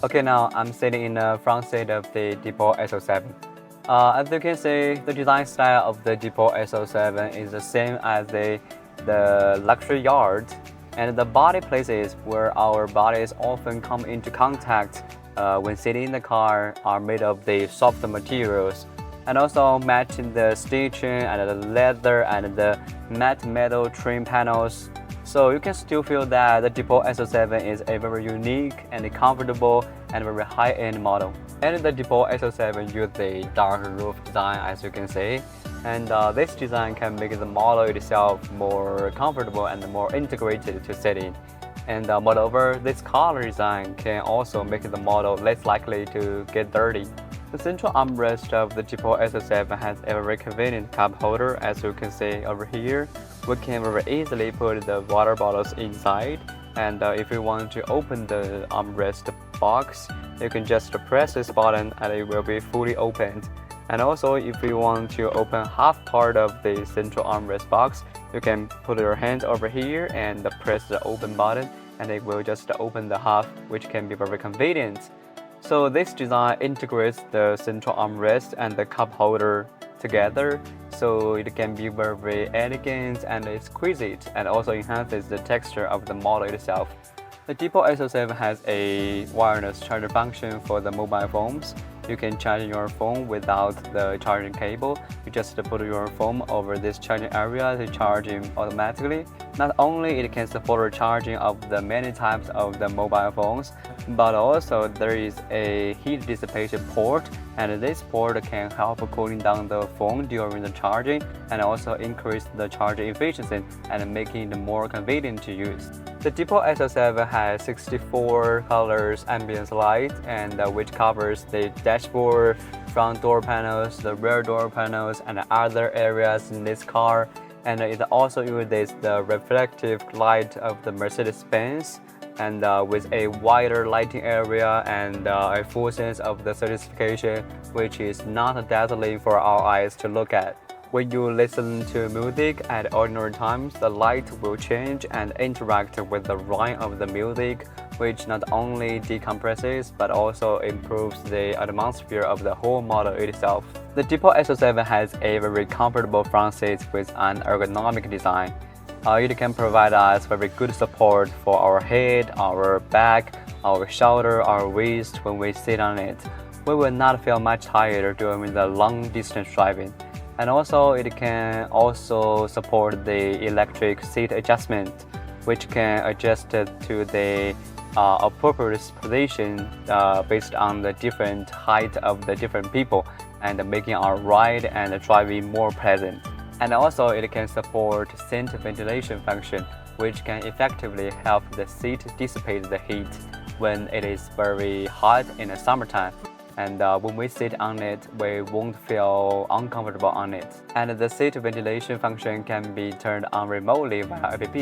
Okay, now I'm sitting in the front seat of the DEEPAL S07. As you can see, the design style of the DEEPAL S07 is the same as the luxury yacht, and the body places where our bodies often come into contact when sitting in the car are made of the soft materials, and also matching the stitching and the leather and the matte metal trim panels. So you can still feel that the DEEPAL S07 is a very unique and comfortable and very high-end model. And the DEEPAL S07 uses a dark roof design, as you can see. And this design can make the model itself more comfortable and more integrated to sit in. And moreover, this color design can also make the model less likely to get dirty. The central armrest of the DEEPAL S07 has a very convenient cup holder, as you can see over here. We can very easily put the water bottles inside, and if you want to open the armrest box, you can just press this button and it will be fully opened. And also, if you want to open half part of the central armrest box, you can put your hand over here and press the open button, and it will just open the half, which can be very convenient. So this design integrates the central armrest and the cup holder together, so it can be very elegant and exquisite, and also enhances the texture of the model itself. The DEEPAL S07 has a wireless charger function for the mobile phones. You can charge your phone without the charging cable. You just put your phone over this charging area to charge it automatically. Not only it can support charging of the many types of the mobile phones, but also there is a heat dissipation port, and this port can help cooling down the phone during the charging and also increase the charging efficiency and making it more convenient to use. The DEEPAL S07 has 64 colors ambient light, and which covers the dashboard, front door panels, the rear door panels, and other areas in this car. And it also uses the reflective light of the Mercedes-Benz, and with a wider lighting area and a full sense of the certification, which is not dazzling for our eyes to look at. When you listen to music at ordinary times, the light will change and interact with the rhythm of the music, which not only decompresses but also improves the atmosphere of the whole model itself. The DEEPAL S07 has a very comfortable front seat with an ergonomic design. It can provide us very good support for our head, our back, our shoulder, our waist when we sit on it. We will not feel much tired during the long distance driving. And also, it can also support the electric seat adjustment, which can adjust to the appropriate position based on the different height of the different people, and making our ride and driving more pleasant. And also, it can support scent ventilation function, which can effectively help the seat dissipate the heat when it is very hot in the summertime. And when we sit on it, we won't feel uncomfortable on it. And the seat ventilation function can be turned on remotely via app.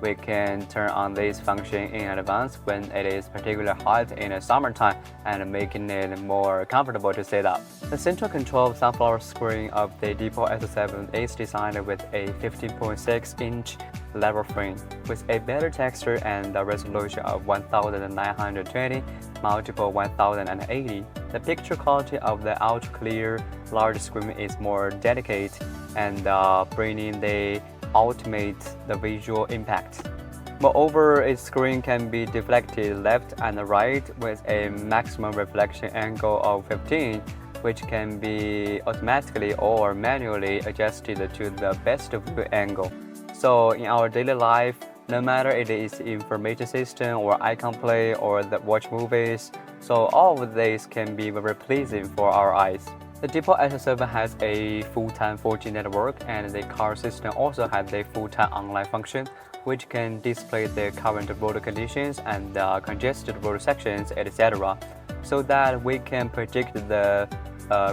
We can turn on this function in advance when it is particularly hot in the summertime, and making it more comfortable to sit up. The central control sunflower screen of the DEEPAL S07 is designed with a 15.6-inch level frame with a better texture and a resolution of 1920 multiple 1080. The picture quality of the ultra-clear large screen is more delicate and bringing the ultimate visual impact. Moreover, its screen can be deflected left and right with a maximum reflection angle of 15, which can be automatically or manually adjusted to the best view angle. So in our daily life, no matter it is information system or icon play or the watch movies, so all of these can be very pleasing for our eyes. The DEEPAL S07 has a full-time 4G network, and the car system also has a full-time online function, which can display the current road conditions and congested road sections, etc., so that we can predict the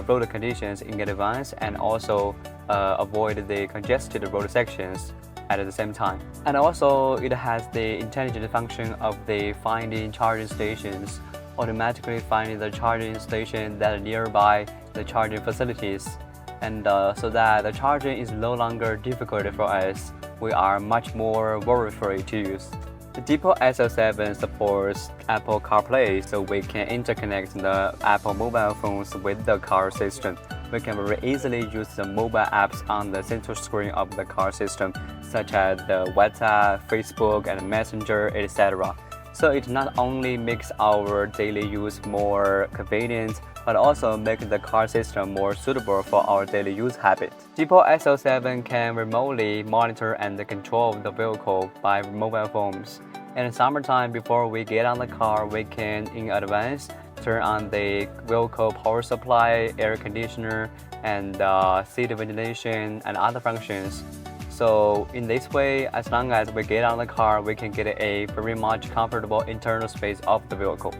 road conditions in advance and also avoid the congested road sections at the same time. And also, it has the intelligent function of the finding charging stations, automatically finding the charging station that are nearby the charging facilities, and so that the charging is no longer difficult for us. We are much more worry-free to use. The DEEPAL S07 supports Apple CarPlay, so we can interconnect the Apple mobile phones with the car system. We can very easily use the mobile apps on the central screen of the car system, such as the WhatsApp, Facebook, and Messenger, etc. So it not only makes our daily use more convenient, but also makes the car system more suitable for our daily use habits. DEEPAL S07 can remotely monitor and control the vehicle by mobile phones. In the summertime, before we get on the car, we can, in advance, turn on the vehicle power supply, air conditioner, and seat ventilation, and other functions. So in this way, as long as we get on the car, we can get a very much comfortable internal space of the vehicle.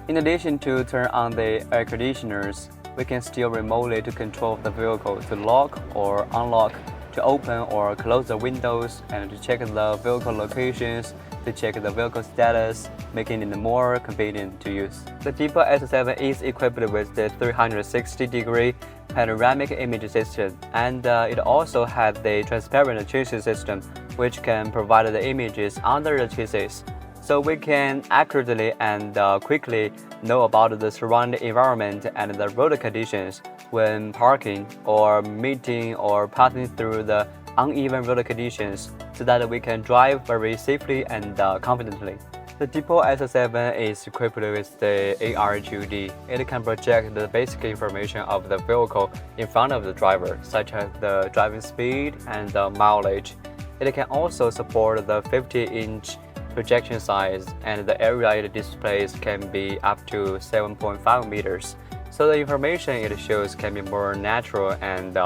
In addition to turn on the air conditioners, we can still remotely to control the vehicle to lock or unlock, to open or close the windows, and to check the vehicle locations, to check the vehicle status, making it more convenient to use. The DEEPAL S07 is equipped with the 360-degree panoramic image system, and it also has the transparent chassis system, which can provide the images under the chassis. So we can accurately and quickly know about the surrounding environment and the road conditions when parking or meeting or passing through the uneven road conditions, so that we can drive very safely and confidently. The DEEPAL S07 is equipped with the ARGD. It can project the basic information of the vehicle in front of the driver, such as the driving speed and the mileage. It can also support the 50-inch projection size, and the area it displays can be up to 7.5 meters. So the information it shows can be more natural, and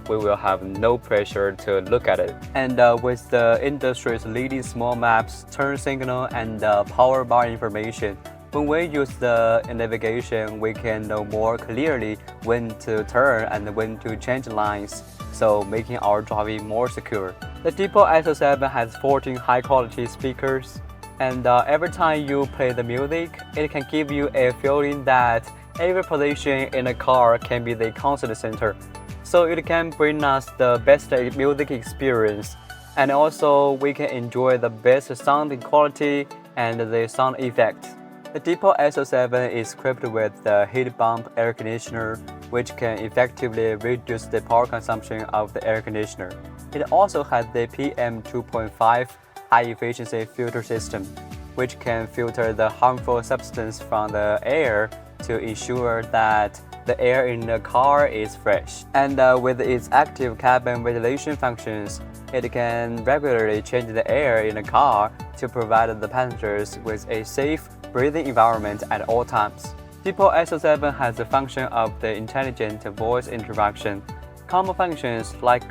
we will have no pressure to look at it. And with the industry's leading small maps, turn signal, and power bar information, when we use the navigation, we can know more clearly when to turn and when to change lines, so making our driving more secure. The DEEPAL S07 has 14 high-quality speakers, and every time you play the music, it can give you a feeling that every position in a car can be the concert center. So it can bring us the best music experience, and also we can enjoy the best sound quality and the sound effects. The DEEPAL S07 is equipped with the heat pump air conditioner, which can effectively reduce the power consumption of the air conditioner. It also has the PM2.5 high-efficiency filter system, which can filter the harmful substance from the air to ensure that the air in the car is fresh. And with its active cabin ventilation functions, it can regularly change the air in the car to provide the passengers with a safe breathing environment at all times. DEEPAL S07 has the function of the intelligent voice interaction. Common functions like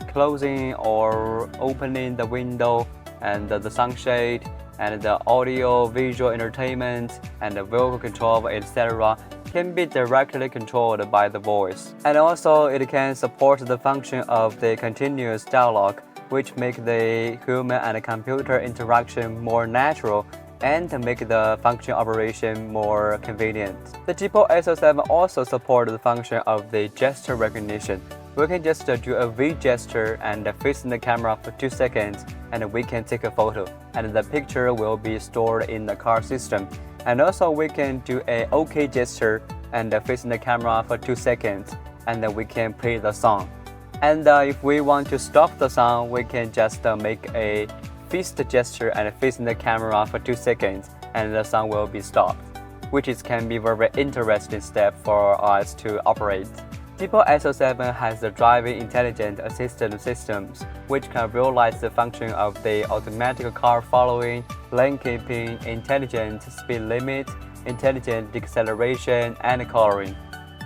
closing or opening the window, and the sunshade, and the audio visual entertainment, and the vehicle control, etc. can be directly controlled by the voice. And also it can support the function of the continuous dialogue, which make the human and computer interaction more natural and make the function operation more convenient. The DEEPAL S07 also supports the function of the gesture recognition. We can just do a V gesture and face the camera for 2 seconds, and we can take a photo, and the picture will be stored in the car system. And also we can do a OK gesture and face the camera for 2 seconds, and we can play the song. And if we want to stop the song, we can just make a fist gesture and face the camera for 2 seconds, and the song will be stopped, which can be a very interesting step for us to operate. DEEPAL S07 has the driving intelligent assistant systems, which can realize the function of the automatic car following, lane keeping, intelligent speed limit, intelligent deceleration, and coloring.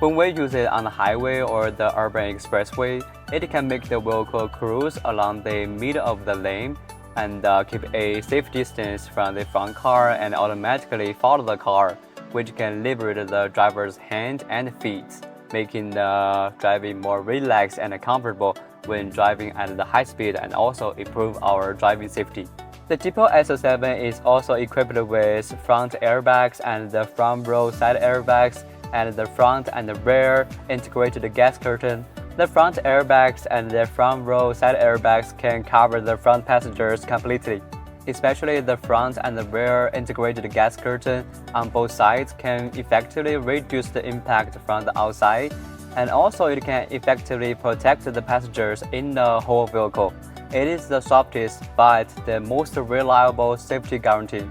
When we use it on the highway or the urban expressway, it can make the vehicle cruise along the middle of the lane and keep a safe distance from the front car and automatically follow the car, which can liberate the driver's hand and feet, making the driving more relaxed and comfortable when driving at the high speed, and also improve our driving safety. The DEEPAL S07 is also equipped with front airbags and the front row side airbags, and the front and the rear integrated gas curtain. The front airbags and the front row side airbags can cover the front passengers completely. especially the front and the rear integrated gas curtain on both sides can effectively reduce the impact from the outside, and also it can effectively protect the passengers in the whole vehicle. It is the softest but the most reliable safety guarantee.